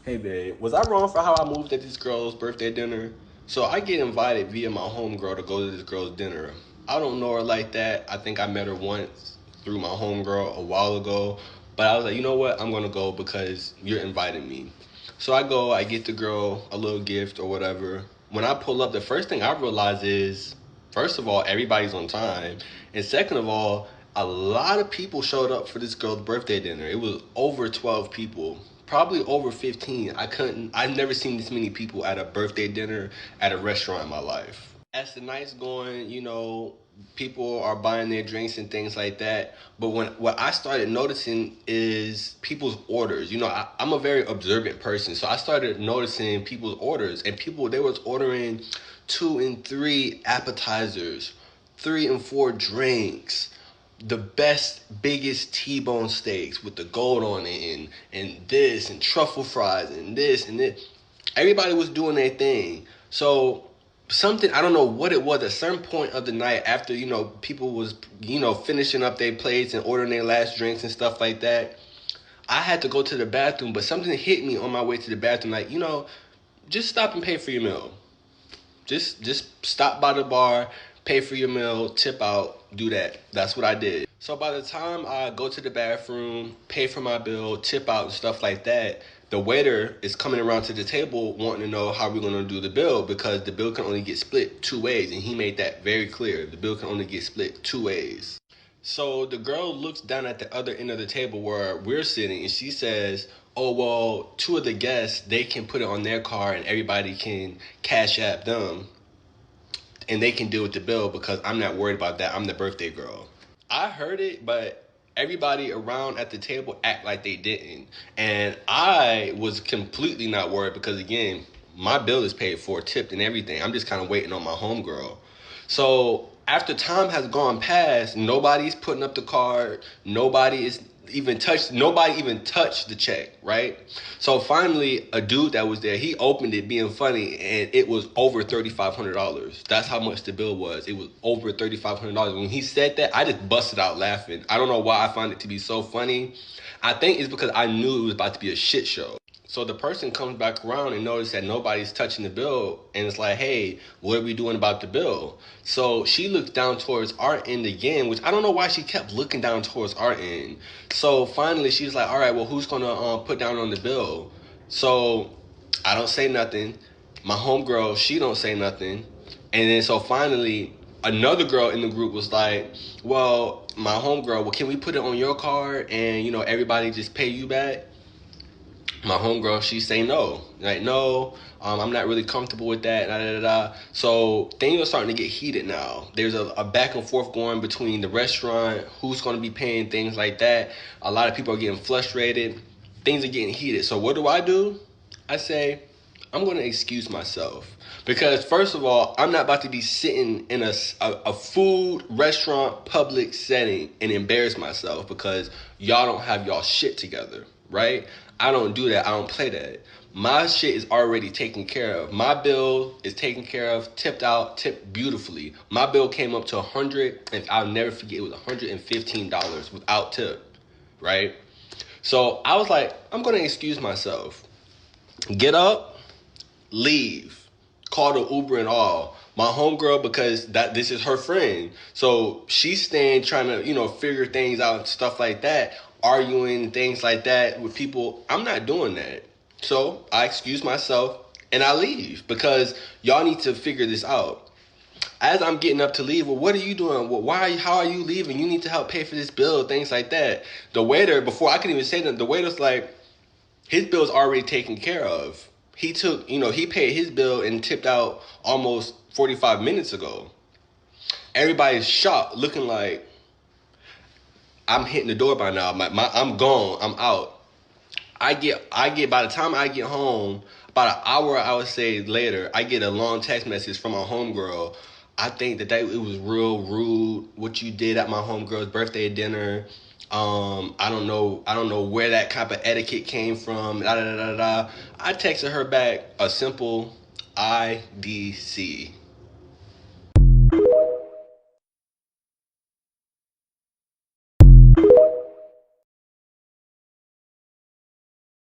Hey babe, was I wrong for how I moved at this girl's birthday dinner? So I get invited via my homegirl to go to this girl's dinner. I don't know her like that. I think I met her once through my homegirl a while ago. But I was like, you know what? I'm gonna go because you're inviting me. So I go, I get the girl a little gift or whatever. When I pull up, the first thing I realize is, first of all, everybody's on time. And second of all, a lot of people showed up for this girl's birthday dinner. It was over 12 people, probably over 15. I've never seen this many people at a birthday dinner at a restaurant in my life. As the night's going, people are buying their drinks and things like that. But what I started noticing is people's orders. I'm a very observant person, so I started noticing people's orders, and they was ordering 2 and 3 appetizers, 3 and 4 drinks, the best, biggest T-bone steaks with the gold on it, and this, and truffle fries, and this, and this. Everybody was doing their thing. So something, I don't know what it was, at a certain point of the night, after, people was, finishing up their plates and ordering their last drinks and stuff like that, I had to go to the bathroom, but something hit me on my way to the bathroom, like, just stop and pay for your meal. Just stop by the bar, pay for your meal, tip out, do that. That's what I did. So by the time I go to the bathroom, pay for my bill, tip out and stuff like that, the waiter is coming around to the table wanting to know how we're going to do the bill, because the bill can only get split 2 ways, and he made that very clear. The bill can only get split 2 ways. So the girl looks down at the other end of the table where we're sitting, and she says, oh, well, 2 of the guests, they can put it on their card and everybody can cash app them and they can deal with the bill because I'm not worried about that. I'm the birthday girl. I heard it, but everybody around at the table act like they didn't. And I was completely not worried because, again, my bill is paid for, tipped and everything. I'm just kind of waiting on my homegirl. So after time has gone past, nobody's putting up the card. Nobody even touched the check, right? So finally, a dude that was there, he opened it being funny, and it was over $3,500. That's how much the bill was. It was over $3,500. When he said that, I just busted out laughing. I don't know why I find it to be so funny. I think it's because I knew it was about to be a shit show. So the person comes back around and notices that nobody's touching the bill, and it's like, hey, what are we doing about the bill? So she looks down towards our end again, which I don't know why she kept looking down towards our end. So finally she's like, all right, well, who's gonna put down on the bill? So I don't say nothing. My homegirl, she don't say nothing. And then so finally another girl in the group was like, well, my homegirl, well, can we put it on your card and, everybody just pay you back? My homegirl, she say no. Like, no, I'm not really comfortable with that. Da, da, da, da. So things are starting to get heated now. There's a back and forth going between the restaurant, who's going to be paying, things like that. A lot of people are getting frustrated. Things are getting heated. So what do? I say, I'm going to excuse myself. Because first of all, I'm not about to be sitting in a food, restaurant, public setting and embarrass myself because y'all don't have y'all shit together, right? I don't do that. I don't play that. My shit is already taken care of. My bill is taken care of, tipped out, tipped beautifully. My bill came up to 100, and I'll never forget, it was $115 without tip, right? So I was like, I'm going to excuse myself. Get up, leave, call the Uber and all. My homegirl, because this is her friend, so she's staying trying to figure things out and stuff like that, arguing things like that with people. I'm not doing that. So I excuse myself and I leave because y'all need to figure this out. As I'm getting up to leave, well, what are you doing? Well, how are you leaving? You need to help pay for this bill, things like that. The waiter, before I could even say that, the waiter's like, his bill's already taken care of. He took, he paid his bill and tipped out almost 45 minutes ago. Everybody's shocked, looking like I'm hitting the door by now. I'm gone. I'm out. I get by the time I get home, about an hour, I would say later, I get a long text message from my homegirl. I think that it was real rude what you did at my homegirl's birthday dinner. I don't know where that type of etiquette came from. Da, da, da, da, da. I texted her back a simple IDC.